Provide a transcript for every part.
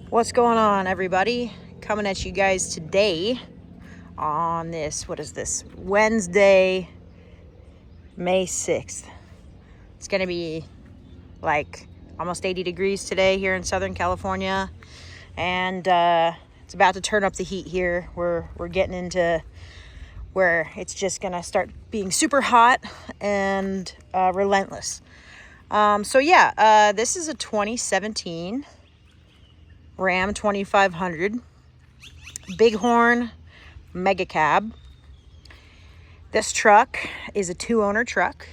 What's going on, everybody? Coming at you guys today on this, what is this? Wednesday, May 6th. It's going to be like almost 80 degrees today here in Southern California. And it's about to turn up the heat here. We're getting into where it's just going to start being super hot and relentless. This is a 2017 Ram 2500 Bighorn Mega Cab. This truck is a 2-owner truck.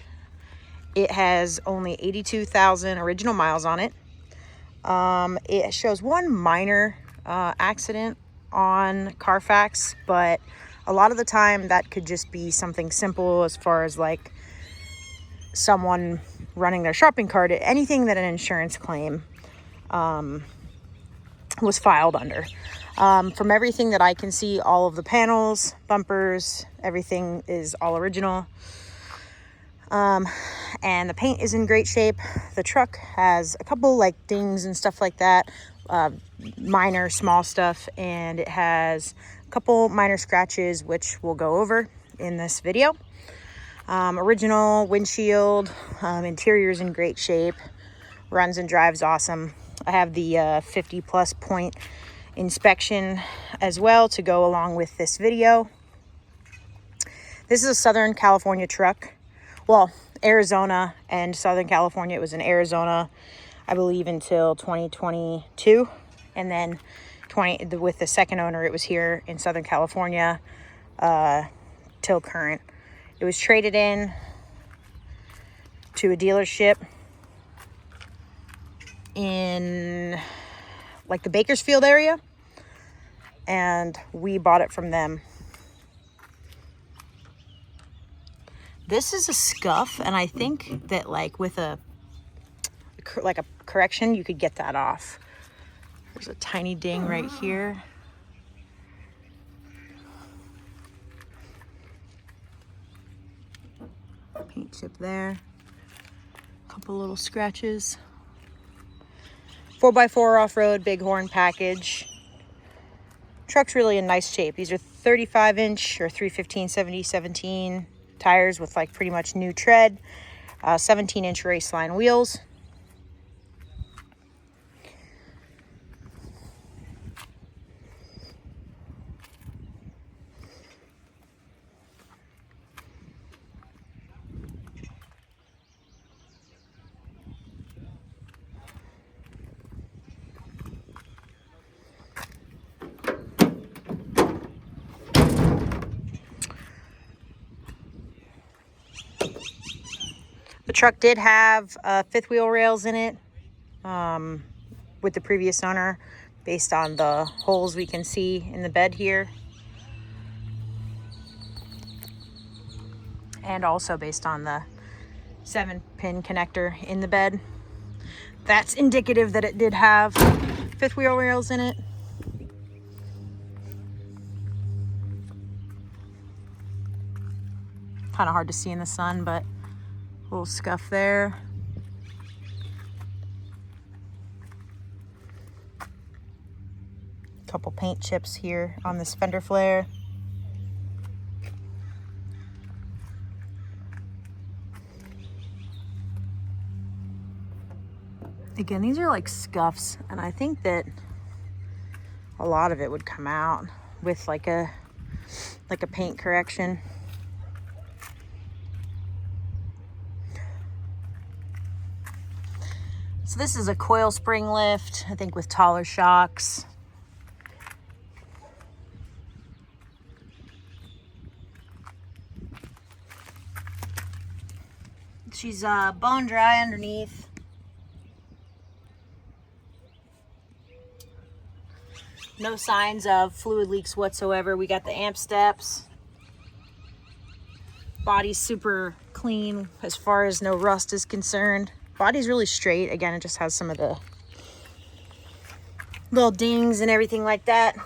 It has only 82,000 original miles on it. It shows one minor accident on Carfax, but a lot of the time that could just be something simple as far as like someone running their shopping cart. Anything that an insurance claim was filed under. From everything that I can see, all of the panels, bumpers, everything is all original. And the paint is in great shape. The truck has a couple like dings and stuff like that, minor, small stuff, and it has a couple minor scratches, which we'll go over in this video. Original windshield, interior's in great shape, runs and drives awesome. I have the 50 plus point inspection as well to go along with this video. This is a Southern California truck. Well, Arizona and Southern California. It was in Arizona, I believe, until 2022. And then with the second owner, it was here in Southern California till current. It was traded in to a dealership in like the Bakersfield area, and we bought it from them. This is a scuff, and I think that like with a correction, you could get that off. There's a tiny ding right here. Paint chip there. A couple little scratches. 4x4 off-road Bighorn package. Truck's really in nice shape. These are 35-inch or 315/70/17 tires with like pretty much new tread. 17-inch Raceline wheels. The truck did have fifth wheel rails in it with the previous owner, based on the holes we can see in the bed here. And also based on the 7-pin connector in the bed. That's indicative that it did have fifth wheel rails in it. Kind of hard to see in the sun, but little scuff there. Couple paint chips here on this fender flare. Again, these are like scuffs, and I think that a lot of it would come out with like a paint correction. So this is a coil spring lift, I think with taller shocks. She's bone dry underneath. No signs of fluid leaks whatsoever. We got the amp steps. Body's super clean as far as no rust is concerned. Body's really straight. Again, it just has some of the little dings and everything like that.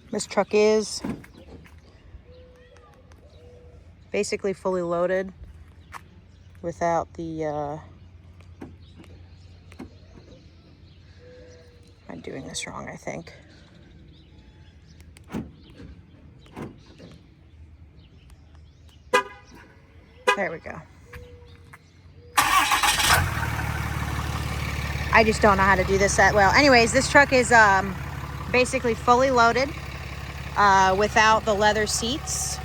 This truck is basically fully loaded without the, I'm doing this wrong, I think. There we go. I just don't know how to do this that well. Anyways, this truck is basically fully loaded without the leather seats.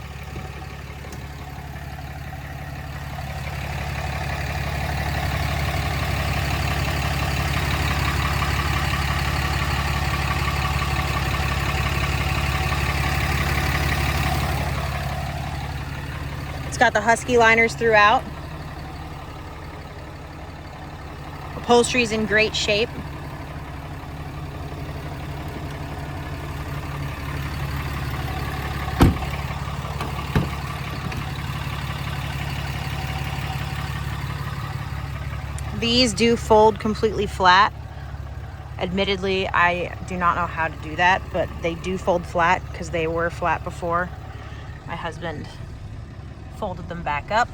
It's got the Husky liners throughout. Upholstery's in great shape. These do fold completely flat. Admittedly, I do not know how to do that, but they do fold flat because they were flat before. My husband folded them back up.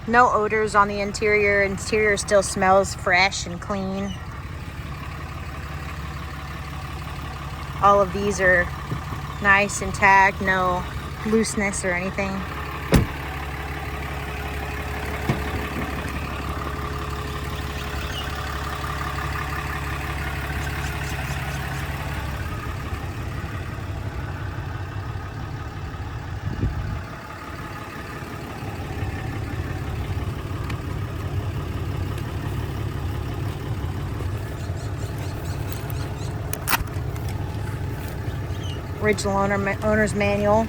No odors on the interior. Interior still smells fresh and clean. All of these are nice, intact, no looseness or anything. Original owner's manual.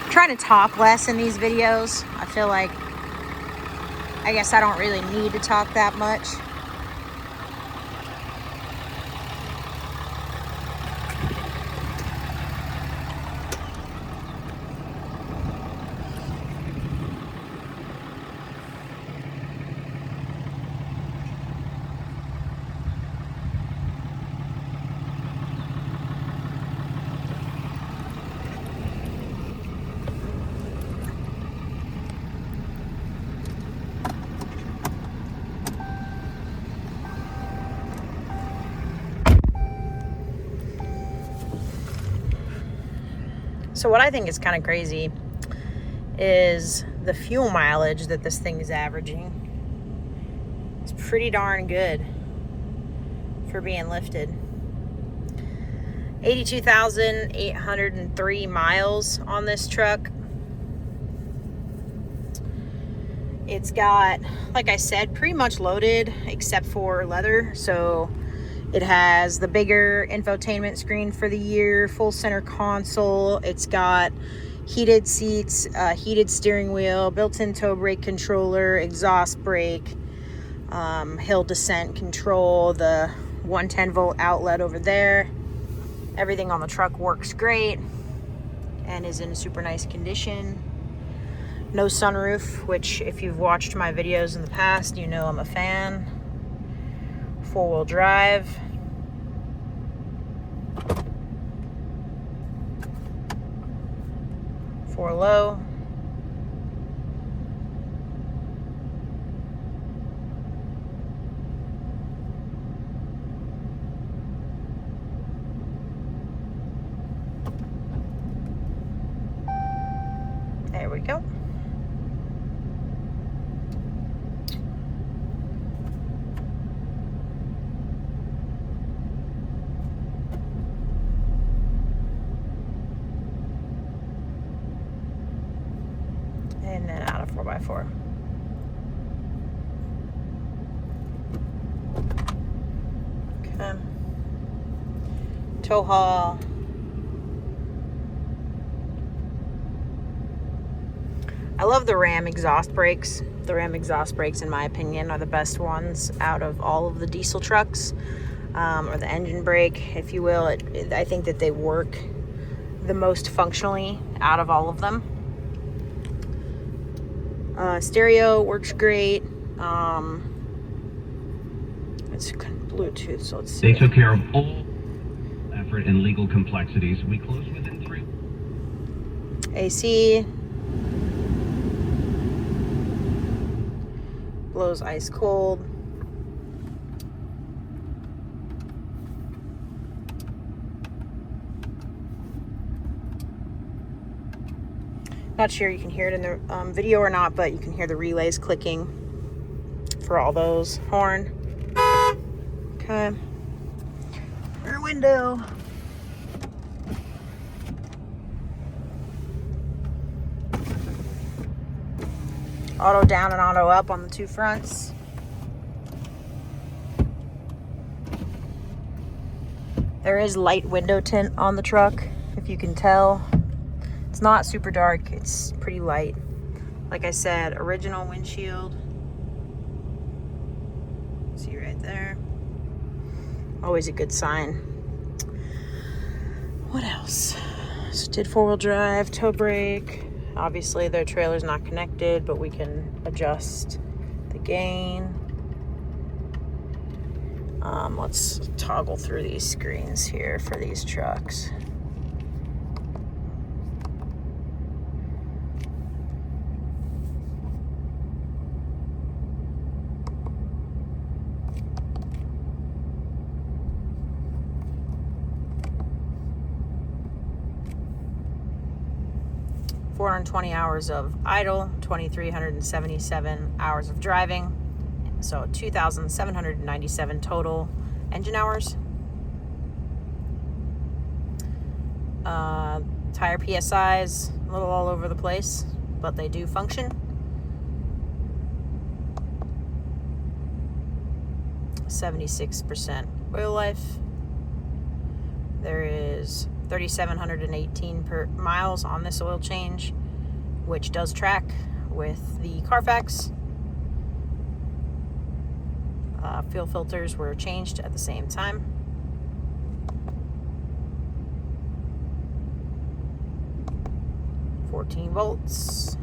I'm trying to talk less in these videos. I feel like I guess I don't really need to talk that much. So what I think is kind of crazy is the fuel mileage that this thing is averaging. It's pretty darn good for being lifted. 82,803 miles on this truck. It's got, like I said, pretty much loaded except for leather. So it has the bigger infotainment screen for the year, full center console. It's got heated seats, heated steering wheel, built-in toe brake controller, exhaust brake, hill descent control, the 110 volt outlet over there. Everything on the truck works great and is in super nice condition. No sunroof, which if you've watched my videos in the past, you know I'm a fan. Four-wheel drive. Four low. and then out of 4x4. Okay. Tow haul. I love the Ram exhaust brakes. The Ram exhaust brakes, in my opinion, are the best ones out of all of the diesel trucks, or the engine brake, if you will. I think that they work the most functionally out of all of them. Stereo works great. It's Bluetooth, so let's see. They took care of all effort and legal complexities. We closed within 3. AC. Blows ice cold. Not sure you can hear it in the video or not, but you can hear the relays clicking for all those. Horn. Okay. Rear window. Auto down and auto up on the two fronts. There is light window tint on the truck, if you can tell. It's not super dark, it's pretty light. Like I said, original windshield. See right there. Always a good sign. What else? So did 4-wheel drive, tow brake. Obviously their trailer's not connected, but we can adjust the gain. Let's toggle through these screens here for these trucks. $420 hours of idle, 2,377 hours of driving, so 2,797 total engine hours. Tire PSIs, a little all over the place, but they do function. .76% oil life. There is 3,718 miles on this oil change, which does track with the Carfax. Fuel filters were changed at the same time. .14 volts.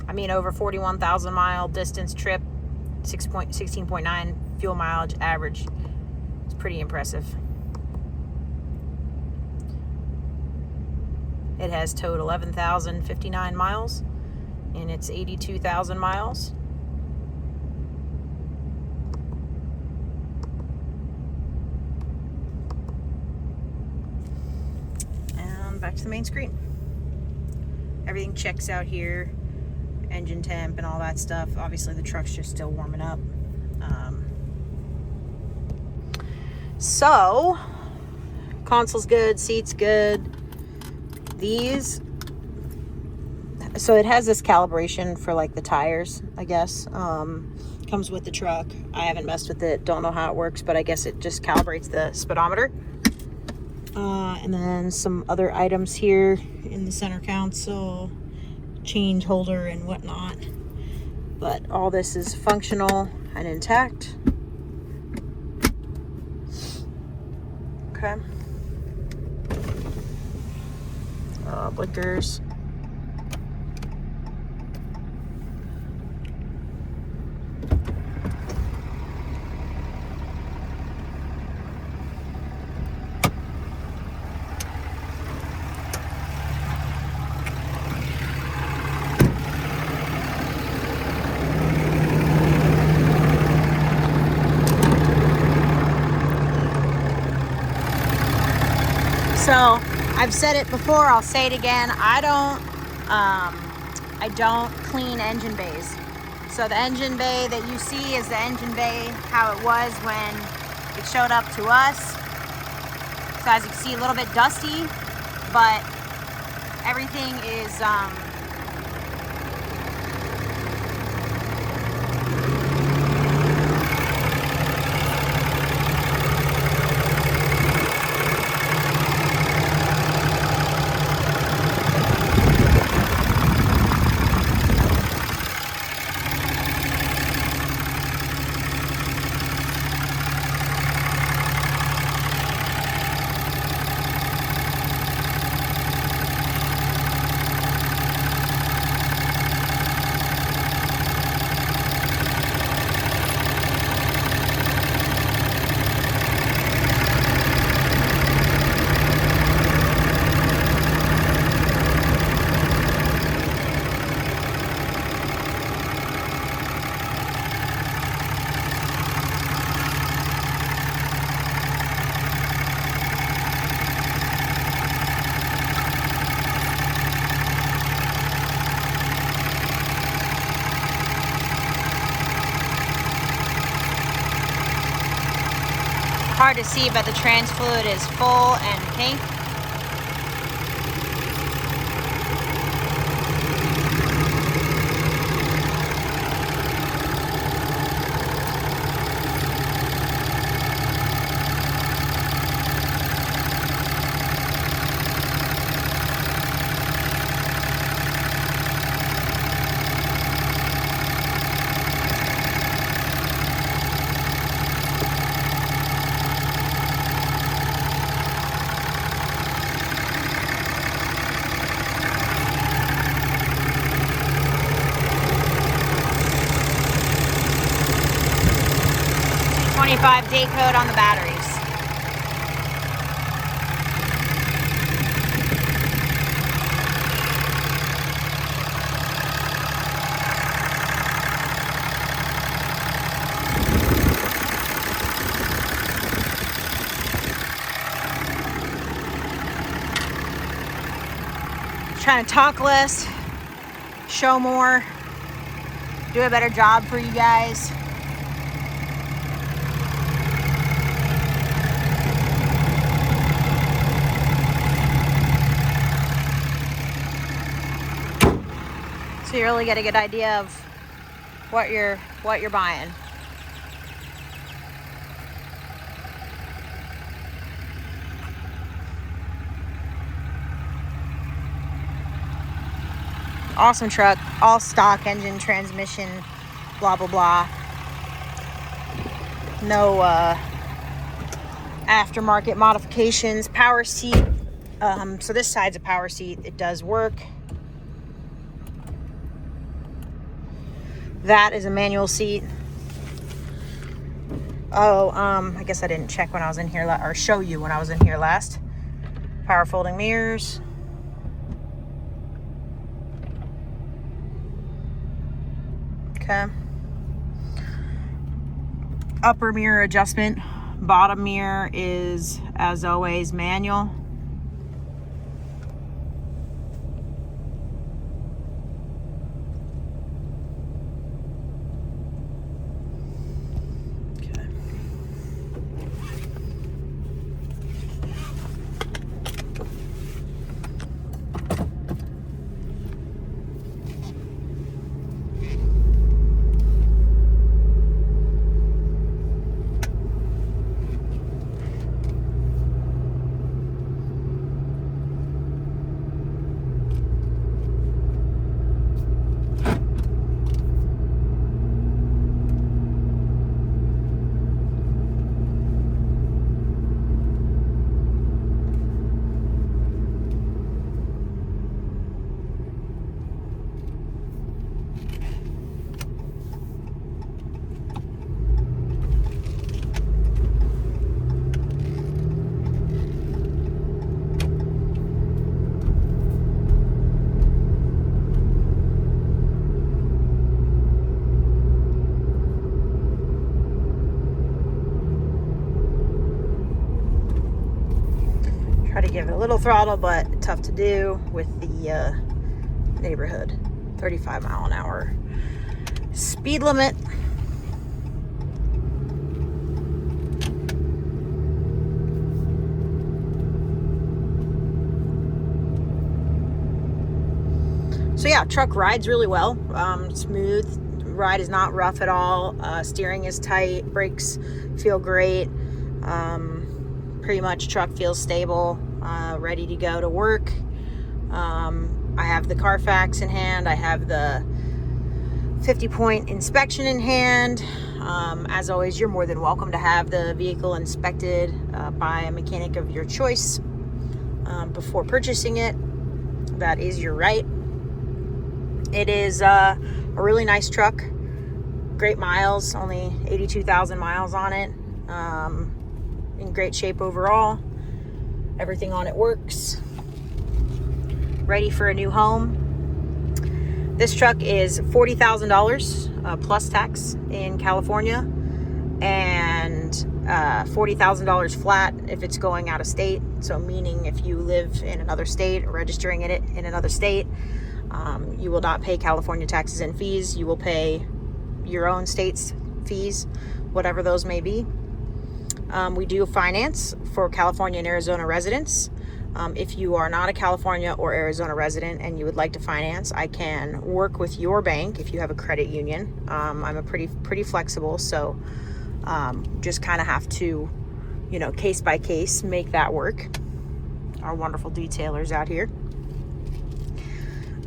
I mean, over 41,000 mile distance trip, 16.9 fuel mileage average. It's pretty impressive. It has towed 11,059 miles in its 82,000 miles. And back to the main screen. Everything checks out here. Engine temp and all that stuff. Obviously the truck's just still warming up. So console's good, seat's good. So it has this calibration for like the tires, I guess. Comes with the truck. I haven't messed with it, don't know how it works, but I guess it just calibrates the speedometer. And then some other items here in the center console, change holder and whatnot, but all this is functional and intact. Okay. Blinkers. So I've said it before, I'll say it again. I don't clean engine bays. So the engine bay that you see is the engine bay how it was when it showed up to us. So as you can see, a little bit dusty, but everything is hard to see, but the trans fluid is full and pink. Date code on the batteries. Trying to talk less, show more, do a better job for you guys. So you really get a good idea of what you're buying. Awesome truck, all stock engine, transmission, blah blah blah. No aftermarket modifications. Power seat. So this side's a power seat. It does work. That is a manual seat. Oh, I guess I didn't check when I was in here, or show you when I was in here last. Power folding mirrors. Okay. Upper mirror adjustment. Bottom mirror is, as always, manual. Try to give it a little throttle, but tough to do with the neighborhood. 35 mile an hour Speed limit. So yeah, truck rides really well. Smooth. Ride is not rough at all. Steering is tight. Brakes feel great. Pretty much truck feels stable, ready to go to work. I have the Carfax in hand. I have the 50-point inspection in hand. As always, you're more than welcome to have the vehicle inspected by a mechanic of your choice before purchasing it. That is your right. It is a really nice truck. Great miles, only 82,000 miles on it. In great shape overall. Everything on it works. Ready for a new home. This truck is $40,000 plus tax in California, and $40,000 flat if it's going out of state. So meaning if you live in another state, registering it in another state, you will not pay California taxes and fees. You will pay your own state's fees, whatever those may be. We do finance for California and Arizona residents. If you are not a California or Arizona resident and you would like to finance, I can work with your bank if you have a credit union. I'm a pretty flexible, so just kind of have to, case by case, make that work. Our wonderful detailers out here.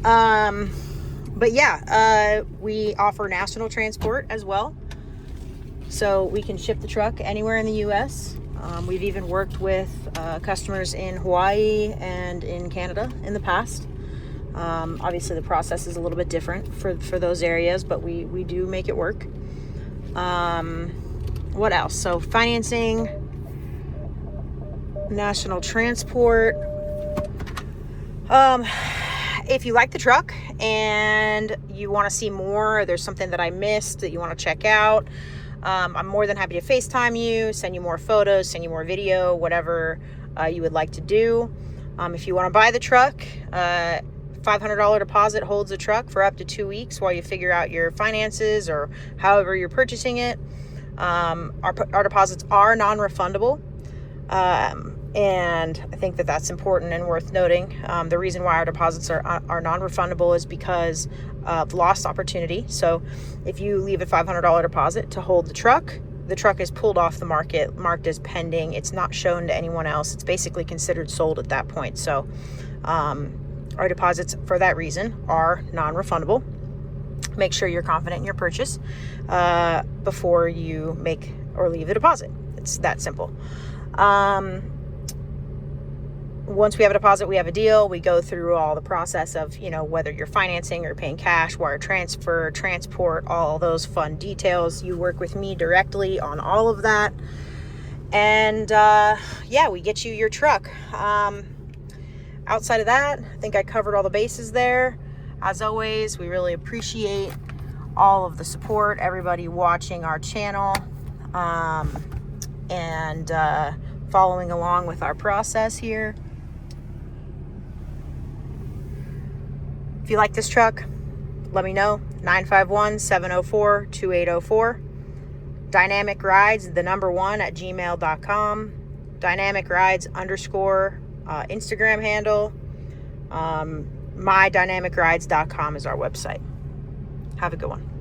But yeah, we offer national transport as well. So we can ship the truck anywhere in the U.S. We've even worked with customers in Hawaii and in Canada in the past. Obviously, the process is a little bit different for those areas, but we do make it work. What else? So financing, national transport. If you like the truck and you want to see more, or there's something that I missed that you want to check out, I'm more than happy to FaceTime you, send you more photos, send you more video, whatever you would like to do. If you want to buy the truck, $500 deposit holds the truck for up to 2 weeks while you figure out your finances or however you're purchasing it. Our deposits are non-refundable. And I think that that's important and worth noting. The reason why our deposits are non-refundable is because of lost opportunity. So if you leave a $500 deposit to hold the truck is pulled off the market, marked as pending. It's not shown to anyone else. It's basically considered sold at that point. So our deposits, for that reason, are non-refundable. Make sure you're confident in your purchase before you make or leave the deposit. It's that simple. Once we have a deposit, we have a deal. We go through all the process of, whether you're financing or paying cash, wire transfer, transport, all those fun details. You work with me directly on all of that. And we get you your truck. Outside of that, I think I covered all the bases there. As always, we really appreciate all of the support, everybody watching our channel, and following along with our process here. If you like this truck, let me know. 951-704-2804. Dynamic Rides, @gmail.com. Dynamic Rides _ Instagram handle. mydynamicrides.com is our website. Have a good one.